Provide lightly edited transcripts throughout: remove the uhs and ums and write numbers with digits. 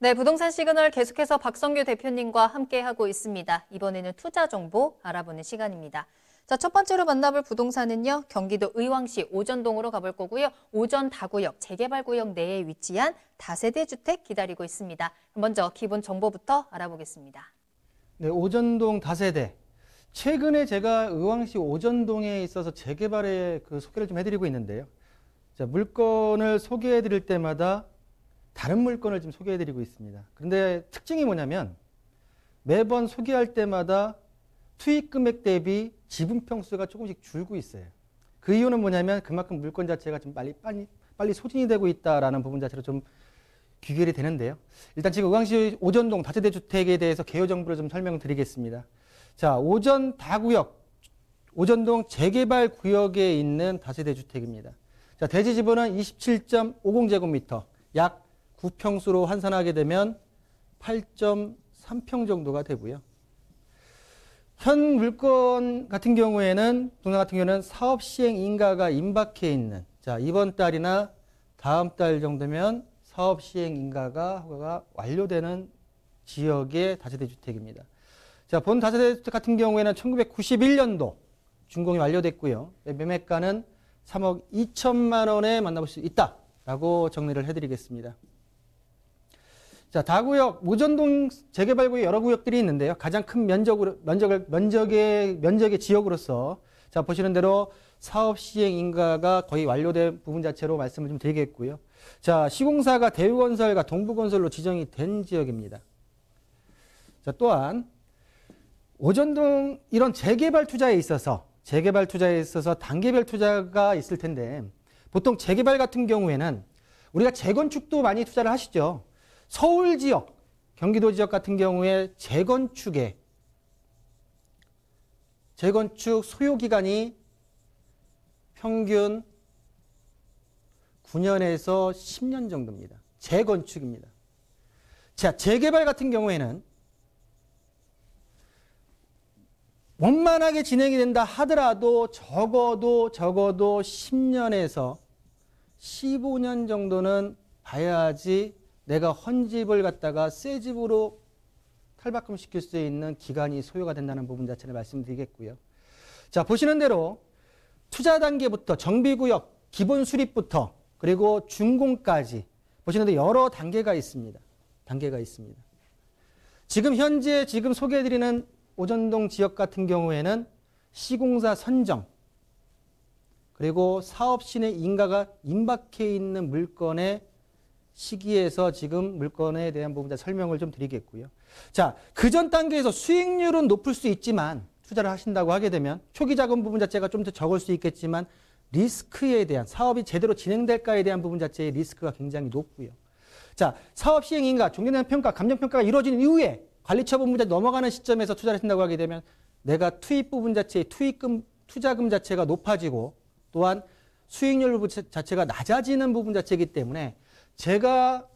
네, 부동산 시그널 계속해서 박성규 대표님과 함께하고 있습니다. 이번에는 투자 정보 알아보는 시간입니다. 자, 첫 번째로 만나볼 부동산은요, 경기도 의왕시 오전동으로 가볼 거고요. 오전 다구역, 재개발구역 내에 위치한 다세대 주택 기다리고 있습니다. 먼저 기본 정보부터 알아보겠습니다. 네, 오전동 다세대. 최근에 제가 의왕시 오전동에 있어서 재개발의 소개를 좀 해드리고 있는데요. 자, 물건을 소개해드릴 때마다 다른 물건을 좀 소개해드리고 있습니다. 그런데 특징이 뭐냐면 매번 소개할 때마다 투입 금액 대비 지분 평수가 조금씩 줄고 있어요. 그 이유는 뭐냐면 그만큼 물건 자체가 좀 빨리 소진이 되고 있다라는 부분 자체로 좀 귀결이 되는데요. 일단 지금 의왕시 오전동 다세대 주택에 대해서 개요 정보를 좀 설명드리겠습니다. 자, 오전 다구역, 오전동 재개발 구역에 있는 다세대 주택입니다. 자, 대지 지분은 27.50제곱미터, 약 9평수로 환산하게 되면 8.3평 정도가 되고요. 현 물건 같은 경우에는, 동산 같은 경우는 사업 시행 인가가 임박해 있는, 자, 이번 달이나 다음 달 정도면 사업 시행 인가가 허가가 완료되는 지역의 다세대 주택입니다. 자, 본 다세대 주택 같은 경우에는 1991년도 준공이 완료됐고요. 매매가는 3억 2천만 원에 만나볼 수 있다라고 정리를 해드리겠습니다. 자, 다구역, 오전동 재개발구역 여러 구역들이 있는데요. 가장 큰 면적의 지역으로서, 자, 보시는 대로 사업 시행 인가가 거의 완료된 부분 자체로 말씀을 좀 드리겠고요. 자, 시공사가 대우건설과 동부건설로 지정이 된 지역입니다. 자, 또한 오전동 이런 재개발 투자에 있어서 단계별 투자가 있을 텐데, 보통 재개발 같은 경우에는 우리가 재건축도 많이 투자를 하시죠. 서울 지역, 경기도 지역 같은 경우에 재건축 소요 기간이 평균 9년에서 10년 정도입니다. 재건축입니다. 자, 재개발 같은 경우에는 원만하게 진행이 된다 하더라도 적어도 10년에서 15년 정도는 봐야지 내가 헌집을 갖다가 새 집으로 탈바꿈 시킬 수 있는 기간이 소요가 된다는 부분 자체를 말씀드리겠고요. 자, 보시는 대로 투자 단계부터 정비구역, 기본 수립부터 그리고 준공까지 보시는 대로 여러 단계가 있습니다. 지금 현재 소개해드리는 오전동 지역 같은 경우에는 시공사 선정 그리고 사업 시행 인가가 임박해 있는 물건의 시기에서 지금 물건에 대한 부분 설명을 좀 드리겠고요. 자, 그전 단계에서 수익률은 높을 수 있지만 투자를 하신다고 하게 되면 초기 자금 부분 자체가 좀 더 적을 수 있겠지만 리스크에 대한 사업이 제대로 진행될까에 대한 부분 자체의 리스크가 굉장히 높고요. 자, 사업 시행 인가, 종전에 평가, 감정 평가가 이루어진 이후에 관리처분 부분 자체 넘어가는 시점에서 투자를 하신다고 하게 되면 내가 투입 부분 자체의 투자금 자체가 높아지고 또한 수익률 자체가 낮아지는 부분 자체이기 때문에 제가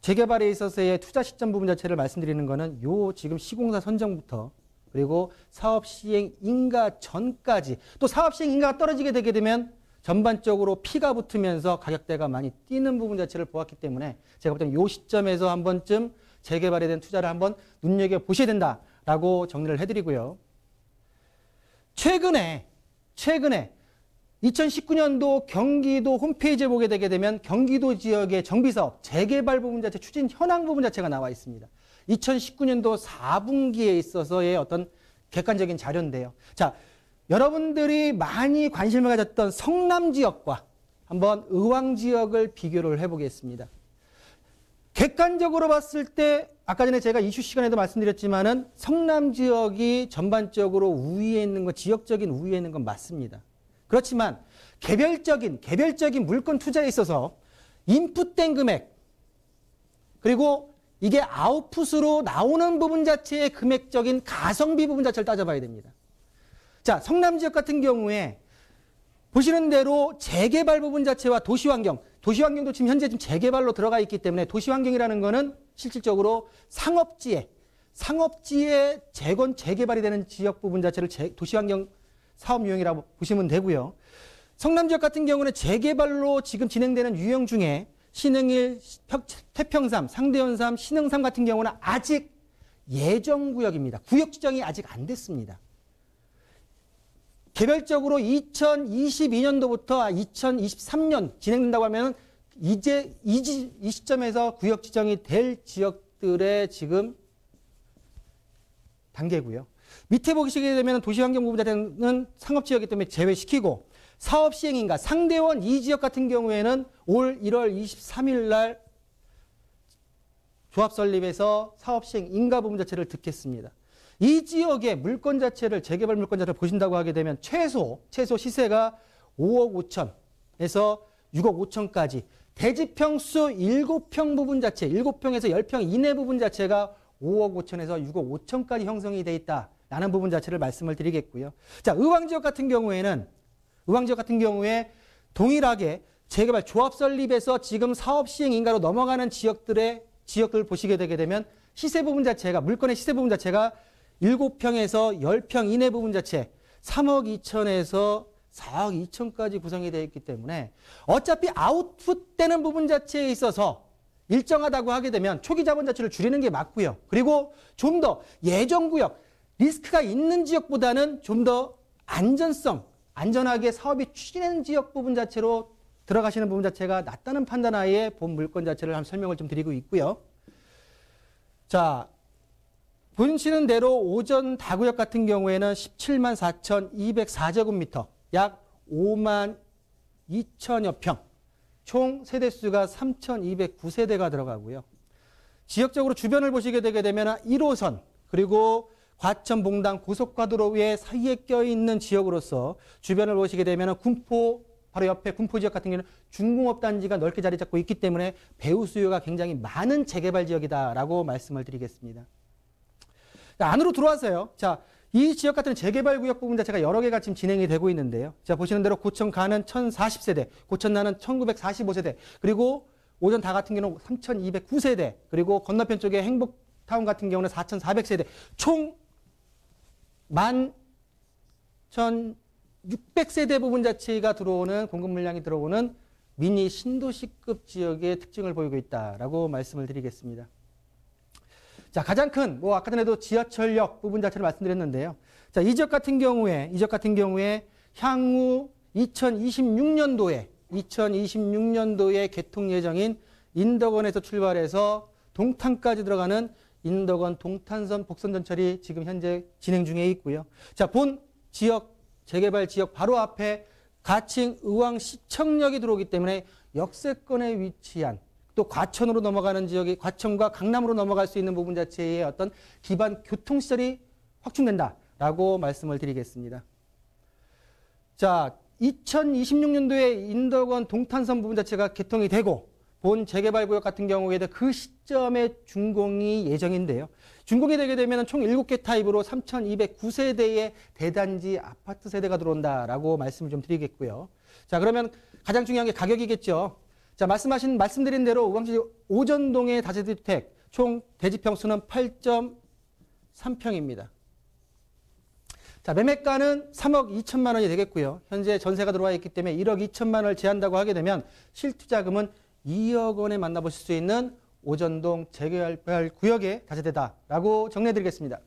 재개발에 있어서의 투자 시점 부분 자체를 말씀드리는 거는 지금 시공사 선정부터 그리고 사업 시행 인가 전까지 또 사업 시행 인가가 떨어지게 되게 되면 전반적으로 피가 붙으면서 가격대가 많이 뛰는 부분 자체를 보았기 때문에 제가 볼 때는 이 시점에서 한 번쯤 재개발에 대한 투자를 한번 눈여겨보셔야 된다라고 정리를 해드리고요. 최근에 2019년도 경기도 홈페이지에 보게 되게 되면 경기도 지역의 정비사업, 재개발 부분 자체 추진 현황 부분 자체가 나와 있습니다. 2019년도 4분기에 있어서의 어떤 객관적인 자료인데요. 자, 여러분들이 많이 관심을 가졌던 성남 지역과 한번 의왕 지역을 비교를 해보겠습니다. 객관적으로 봤을 때 아까 전에 제가 이슈 시간에도 말씀드렸지만은 성남 지역이 전반적으로 우위에 있는 건 지역적인 우위에 있는 건 맞습니다. 그렇지만 개별적인 물건 투자에 있어서 인풋된 금액 그리고 이게 아웃풋으로 나오는 부분 자체의 금액적인 가성비 부분 자체를 따져봐야 됩니다. 자, 성남 지역 같은 경우에 보시는 대로 재개발 부분 자체와 도시환경도 지금 현재 재개발로 들어가 있기 때문에 도시환경이라는 거는 실질적으로 상업지에 재개발이 되는 지역 부분 자체를 도시환경 사업 유형이라고 보시면 되고요. 성남 지역 같은 경우는 재개발로 지금 진행되는 유형 중에 신흥1, 태평3, 상대원3, 신흥3 같은 경우는 아직 예정구역입니다. 구역 지정이 아직 안 됐습니다. 개별적으로 2022년도부터 2023년 진행된다고 하면 이제 이 시점에서 구역 지정이 될 지역들의 지금 단계고요. 밑에 보시게 되면 도시환경부분자는 상업지역이기 때문에 제외시키고 사업시행인가 상대원 2지역 같은 경우에는 올 1월 23일 날 조합 설립에서 사업시행 인가 부분 자체를 듣겠습니다. 이 지역의 물건 자체를 재개발 물건 자체를 보신다고 하게 되면 최소 시세가 5억 5천에서 6억 5천까지 대지평수 7평 부분 자체 7평에서 10평 이내 부분 자체가 5억 5천에서 6억 5천까지 형성이 돼 있다라는 부분 자체를 말씀을 드리겠고요. 자, 의왕지역 같은 경우에 동일하게 재개발 조합 설립에서 지금 사업 시행 인가로 넘어가는 지역들 보시게 되게 되면 시세 부분 자체가 물건의 시세 부분 자체가 7평에서 10평 이내 부분 자체 3억 2천에서 4억 2천까지 구성이 되어 있기 때문에 어차피 아웃풋되는 부분 자체에 있어서 일정하다고 하게 되면 초기 자본 자체를 줄이는 게 맞고요. 그리고 좀 더 예정구역, 리스크가 있는 지역보다는 좀 더 안전하게 사업이 추진되는 지역 부분 자체로 들어가시는 부분 자체가 낫다는 판단 하에 본 물건 자체를 한번 설명을 좀 드리고 있고요. 자, 보시는 대로 오전 다구역 같은 경우에는 17만 4,204제곱미터, 약 5만 2천여 평, 총 세대수가 3,209세대가 들어가고요. 지역적으로 주변을 보시게 되게 되면 1호선 그리고 과천 봉당 고속과도로의 사이에 껴있는 지역으로서 주변을 보시게 되면 군포 바로 옆에 군포 지역 같은 경우는 중공업 단지가 넓게 자리 잡고 있기 때문에 배후 수요가 굉장히 많은 재개발 지역이다라고 말씀을 드리겠습니다. 자, 안으로 들어와서요. 자, 이 지역 같은 재개발 구역 부분 자체가 여러 개가 지금 진행이 되고 있는데요. 자, 보시는 대로 고천 가는 1,040세대, 고천 나는 1,945세대, 그리고 오전 다 같은 경우는 3,209세대, 그리고 건너편 쪽에 행복타운 같은 경우는 4,400세대, 총 11,600세대 부분 자체가 들어오는 공급 물량이 들어오는 미니 신도시급 지역의 특징을 보이고 있다라고 말씀을 드리겠습니다. 자, 가장 큰, 아까 전에도 지하철역 부분 자체를 말씀드렸는데요. 자, 이 지역 같은 경우에 향후 2026년도에 개통 예정인 인덕원에서 출발해서 동탄까지 들어가는 인덕원 동탄선 복선전철이 지금 현재 진행 중에 있고요. 자, 본 지역, 재개발 지역 바로 앞에 가칭 의왕시청역이 들어오기 때문에 역세권에 위치한 또 과천으로 넘어가는 지역이 과천과 강남으로 넘어갈 수 있는 부분 자체의 어떤 기반 교통시설이 확충된다라고 말씀을 드리겠습니다. 자, 2026년도에 인덕원 동탄선 부분 자체가 개통이 되고 본 재개발 구역 같은 경우에도 그 시점에 준공이 예정인데요. 준공이 되게 되면 총 7개 타입으로 3,209세대의 대단지 아파트 세대가 들어온다라고 말씀을 좀 드리겠고요. 자, 그러면 가장 중요한 게 가격이겠죠. 자, 말씀드린 대로 의왕시 오전동의 다세대 주택 총 대지평수는 8.3평입니다. 자, 매매가는 3억 2천만 원이 되겠고요. 현재 전세가 들어와 있기 때문에 1억 2천만 원을 제한다고 하게 되면 실투자금은 2억 원에 만나보실 수 있는 오전동 재개발 구역의 다세대다라고 정리해드리겠습니다.